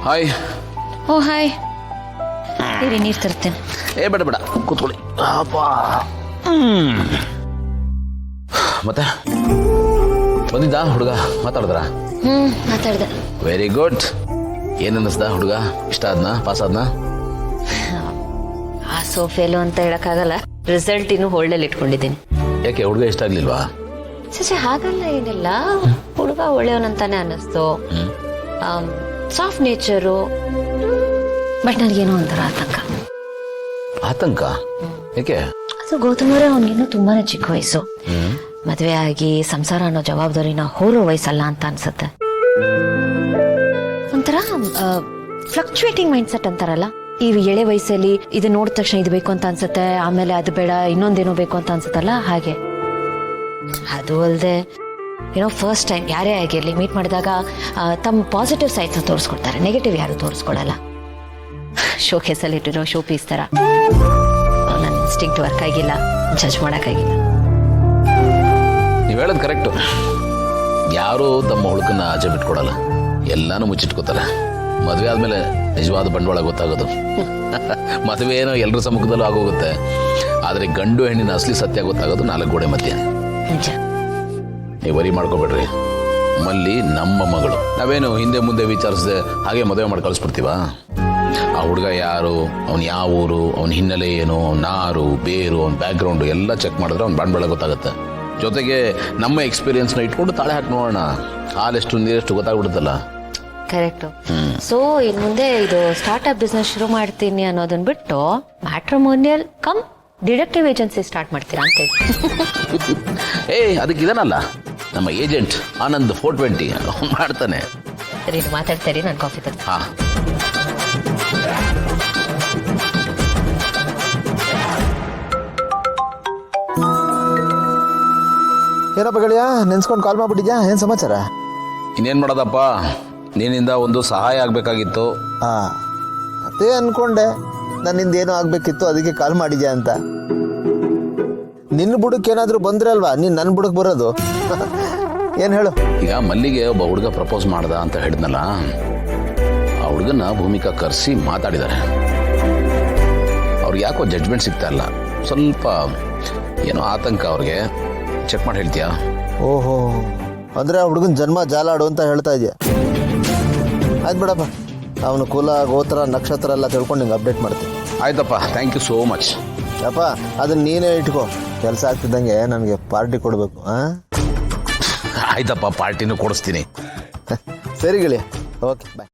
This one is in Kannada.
ಹಾಯ್. ಓ ಹಾಯ್. ಇರಿ ನೀರು ತರ್ತೇನೆ. ಬೇಡ ಬೇಡ ಕೂತ್ಕೊಳ್ಳಿ. ಮತ್ತೆ ಬಂದಿದ್ದ ಹುಡುಗ ಮಾತಾಡಿದ್ರ? ಮಾತಾಡ್ದೆ. Very good. ಏನ್ ಅನ್ನಿಸ್ದ ಹುಡುಗ? ಇಷ್ಟ ಆದ್ನಾ? ಪಾಸ್ ಆದ್ನಾ? ಆ ಸೋಫೇಲು ಅಂತ ಹೇಳಕ್ಕಾಗಲ್ಲ. ರಿಸಲ್ಟ್ ಇನ್ನು ಹೋಲ್ಡಲ್ಲಿ ಇಟ್ಕೊಂಡಿದ್ದೀನಿ. ಯಾಕೆ ಹುಡುಗ ಇಷ್ಟ ಆಗ್ಲಿಲ್ವಾ? ಸಚೆ ಹಾಗಲ್ಲ, ಏನಿಲ್ಲ, ಹುಡುಗ ಒಳ್ಳೆಯವನಂತಾನೆ ಅನ್ನಿಸ್ತು. Soft nature. ಬಟ್ ನನಗೇನೋ ಒಂಥರ ಆತಂಕ. ಆತಂಕ ಯಾಕೆ? ಅದು ಗೌತಮರೇ, ಅವನಿನ್ನೂ ತುಂಬಾನೇ ಚಿಕ್ಕ ವಯಸ್ಸು. ಮದುವೆ ಆಗಿ ಸಂಸಾರ ಅನ್ನೋ ಜವಾಬ್ದಾರಿನ ಹೋರೋ ವಯಸ್ಸಲ್ಲ ಅಂತ ಅನ್ಸುತ್ತೆ. ಒಂಥರ ಫ್ಲಕ್ಚುಯೇಟಿಂಗ್ ಮೈಂಡ್ ಸೆಟ್ ಅಂತಾರಲ್ಲ, ಈ ಎಳೆ ವಯಸ್ಸಲ್ಲಿ ಇದು ನೋಡಿದ ತಕ್ಷಣ ಇದು ಬೇಕು ಅಂತ ಅನ್ಸುತ್ತೆ, ಆಮೇಲೆ ಅದು ಬೇಡ ಇನ್ನೊಂದೇನೋ ಬೇಕು ಅಂತ ಅನ್ಸುತ್ತಲ್ಲ, ಹಾಗೆ. ಅದು ಅಲ್ಲದೆ ಏನೋ ಫಸ್ಟ್ ಟೈಮ್ ಯಾರೇ ಆಗಿರ್ಲಿ ಮೀಟ್ ಮಾಡಿದಾಗ ತಮ್ಮ ಪಾಸಿಟಿವ್ ಸೈಡ್ಸ್ನ ತೋರಿಸ್ಕೊಡ್ತಾರೆ, ನೆಗೆಟಿವ್ ಯಾರು ತೋರಿಸ್ಕೊಡಲ್ಲ. ಶೋಕೇಸಲ್ಲಿ ಇಟ್ಟಿರೋ ಶೋ ಪೀಸ್ ಥರ. ನನ್ನ ಇನ್ಸ್ಟಿಂಕ್ಟ್ ವರ್ಕ್ ಆಗಿಲ್ಲ, ಜಡ್ಜ್ ಮಾಡೋಕ್ಕಾಗಿಲ್ಲ. ನೀವು ಹೇಳೋದು ಕರೆಕ್ಟು. ಯಾರು ತಮ್ಮ ಹುಡುಕನ್ನ ಆಚೆ ಬಿಟ್ಕೊಡಲ್ಲ, ಎಲ್ಲಾನು ಮುಚ್ಚಿಟ್ಕೋತಾರೆ. ಮದುವೆ ಆದ್ಮೇಲೆ ನಿಜವಾದ ಬಂಡವಾಳ ಗೊತ್ತಾಗೋದು. ಮದುವೆ ಏನೋ ಎಲ್ಲರ ಸಮ್ಮುಖದಲ್ಲೂ ಆಗೋಗುತ್ತೆ, ಆದರೆ ಗಂಡು ಹೆಣ್ಣಿನ ಅಸಲಿ ಸತ್ಯ ಗೊತ್ತಾಗೋದು 4 ಗೋಡೆ ಮಧ್ಯೆ. ನೀವು ವರಿ ಮಾಡ್ಕೋಬೇಡ್ರಿ. ಮಲ್ಲಿ ನಮ್ಮ ಮಗಳು. ನಾವೇನು ಹಿಂದೆ ಮುಂದೆ ವಿಚಾರಿಸದೆ ಹಾಗೆ ಮದುವೆ ಮಾಡಿ ಕಳಿಸ್ಬಿಡ್ತೀವ? ಆ ಹುಡುಗ ಯಾರು, ಅವ್ನು ಯಾವ ಊರು, ಅವನ ಹಿನ್ನೆಲೆ ಏನು, ಅವ್ನ ನಾರು ಬೇರು, ಅವ್ನ ಬ್ಯಾಕ್ಗ್ರೌಂಡು ಎಲ್ಲ ಚೆಕ್ ಮಾಡಿದ್ರೆ ಅವ್ನ ಬಂಡವಾಳ ಗೊತ್ತಾಗುತ್ತೆ. ಜೊತೆಗೆ ನಮ್ಮ ಎಕ್ಸ್ಪೀರಿಯನ್ಸ್ನ ಇಟ್ಕೊಂಡು ತಾಳೆ ಹಾಕಿ ನೋಡೋಣ, ಹಾಲೆಷ್ಟು ನೀರೆಷ್ಟು ಗೊತ್ತಾಗ್ಬಿಡುತ್ತಲ್ಲ. ಕರೆಕ್ಟು. ಸೊ ಇನ್ನು ಮುಂದೆ ಇದು ಸ್ಟಾರ್ಟ್ಅಪ್ ಬಿಸ್ನೆಸ್ ಶುರು ಮಾಡ್ತೀನಿ ಅನ್ನೋದನ್ನ ಬಿಟ್ಟು matrimonial come deductive agency start ಮಾಡ್ತೀರಾ ಅಂತ ಹೇಳಿ. ಅದಕ್ಕೆ ಇದನ್ನಲ್ಲ ನಮ್ಮ ಏಜೆಂಟ್ ಆನಂದ್ 420 ಮಾಡ್ತಾನೆ. ಸರಿ, ಮಾತಾಡ್ತಾರಿ, ನಾನು ಕಾಫಿ ತರ್ತೀನಿ. ಹಾ, ಏನಪ್ಪ ಗೆಳೆಯ, ನೆನ್ಸ್ಕೊಂಡು ಕಾಲ್ ಮಾಡ್ಬಿಟ್ಟಿದ್ಯಾ? ಏನು ಸಮಾಚಾರ? ಇನ್ನೇನು ಮಾಡೋದಪ್ಪ, ನಿನ್ನಿಂದ ಒಂದು ಸಹಾಯ ಆಗಬೇಕಾಗಿತ್ತು. ಅದೇ ಅನ್ಕೊಂಡೆ, ನನ್ನಿಂದ ಏನೋ ಆಗ್ಬೇಕಿತ್ತು, ಅದಕ್ಕೆ ಕಾಲ್ ಮಾಡಿದ್ಯಾ ಅಂತ. ನಿನ್ನ ಬುಡಕ್ಕೆ ಏನಾದರೂ ಬಂದ್ರೆ ಅಲ್ವಾ ನೀನು ನನ್ನ ಬುಡಕ್ಕೆ ಬರೋದು. ಏನು ಹೇಳು? ಈಗ ಮಲ್ಲಿಗೆ ಒಬ್ಬ ಹುಡುಗ ಪ್ರಪೋಸ್ ಮಾಡ್ದ ಅಂತ ಹೇಳಿದ್ನಲ್ಲ, ಆ ಹುಡುಗನ ಭೂಮಿಕಾ ಕರೆಸಿ ಮಾತಾಡಿದ್ದಾರೆ. ಅವ್ರಿಗೆ ಯಾಕೋ ಜಡ್ಜ್ಮೆಂಟ್ ಸಿಗ್ತಾ ಇಲ್ಲ, ಸ್ವಲ್ಪ ಏನೋ ಆತಂಕ ಅವ್ರಿಗೆ. ಚೆಕ್ ಮಾಡಿ ಹೇಳ್ತೀಯಾ? ಓಹೋ, ಅಂದರೆ ಆ ಹುಡುಗನ ಜನ್ಮ ಜಾಲಾಡು ಅಂತ ಹೇಳ್ತಾ ಇದೆಯಾ? ಆಯ್ತು ಬಿಡಪ್ಪ, ಅವನು ಕುಲ ಗೋತ್ರ ನಕ್ಷತ್ರ ಎಲ್ಲ ತಿಳ್ಕೊಂಡು ನಿಂಗೆ ಅಪ್ಡೇಟ್ ಮಾಡ್ತೀನಿ. ಆಯ್ತಪ್ಪ, ಥ್ಯಾಂಕ್ ಯು ಸೋ ಮಚ್. ಅಪ್ಪ, ಅದನ್ನ ನೀನೇ ಇಟ್ಕೋ, ಕೆಲಸ ಆಗ್ತಿದ್ದಂಗೆ ನನಗೆ ಪಾರ್ಟಿ ಕೊಡಬೇಕು. ಆಯ್ತಪ್ಪ, ಪಾರ್ಟಿನೂ ಕೊಡಿಸ್ತೀನಿ. ಸರಿ ಗೆಳೆಯ, ಓಕೆ ಬಾಯ್.